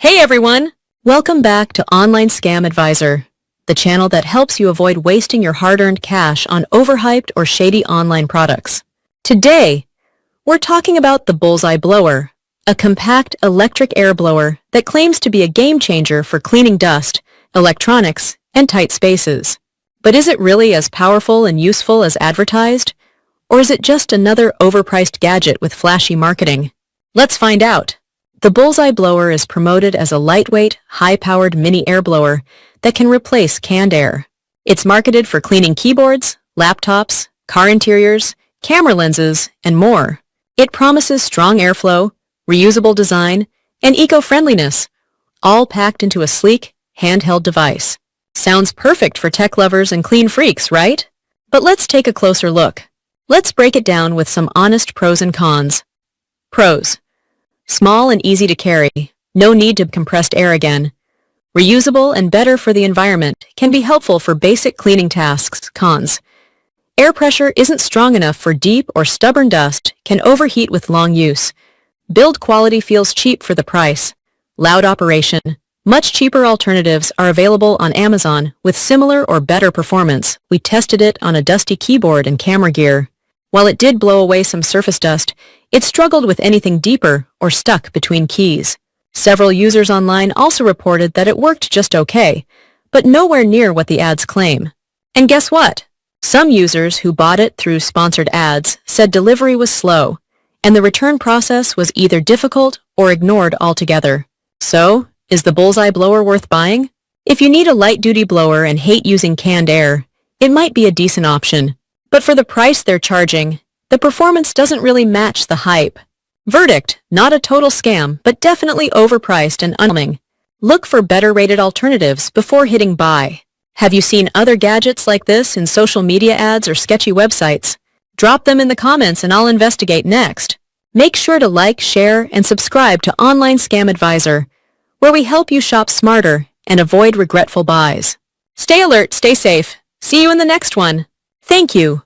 Hey everyone! Welcome back to Online Scam Advisor, the channel that helps you avoid wasting your hard-earned cash on overhyped or shady online products. Today, we're talking about the Bullseye Blower, a compact electric air blower that claims to be a game-changer for cleaning dust, electronics, and tight spaces. But is it really as powerful and useful as advertised? Or is it just another overpriced gadget with flashy marketing? Let's find out. The Bullseye Blower is promoted as a lightweight, high-powered mini air blower that can replace canned air. It's marketed for cleaning keyboards, laptops, car interiors, camera lenses, and more. It promises strong airflow, reusable design, and eco-friendliness, all packed into a sleek, handheld device. Sounds perfect for tech lovers and clean freaks, right? But let's take a closer look. Let's break it down with some honest pros and cons. Pros. Small and easy to carry. No need to compressed air again. Reusable and better for the environment. Can be helpful for basic cleaning tasks. Cons. Air pressure isn't strong enough for deep or stubborn dust. Can overheat with long use. Build quality feels cheap for the price. Loud operation. Much cheaper alternatives are available on Amazon with similar or better performance. We tested it on a dusty keyboard and camera gear. While it did blow away some surface dust, it struggled with anything deeper or stuck between keys. Several users online also reported that it worked just okay, but nowhere near what the ads claim. And guess what? Some users who bought it through sponsored ads said delivery was slow, and the return process was either difficult or ignored altogether. So, is the Bullseye Blower worth buying? If you need a light-duty blower and hate using canned air, it might be a decent option. But for the price they're charging, the performance doesn't really match the hype. Verdict, not a total scam, but definitely overpriced and underwhelming. Look for better-rated alternatives before hitting buy. Have you seen other gadgets like this in social media ads or sketchy websites? Drop them in the comments and I'll investigate next. Make sure to like, share, and subscribe to Online Scam Advisor, where we help you shop smarter and avoid regretful buys. Stay alert, stay safe. See you in the next one. Thank you.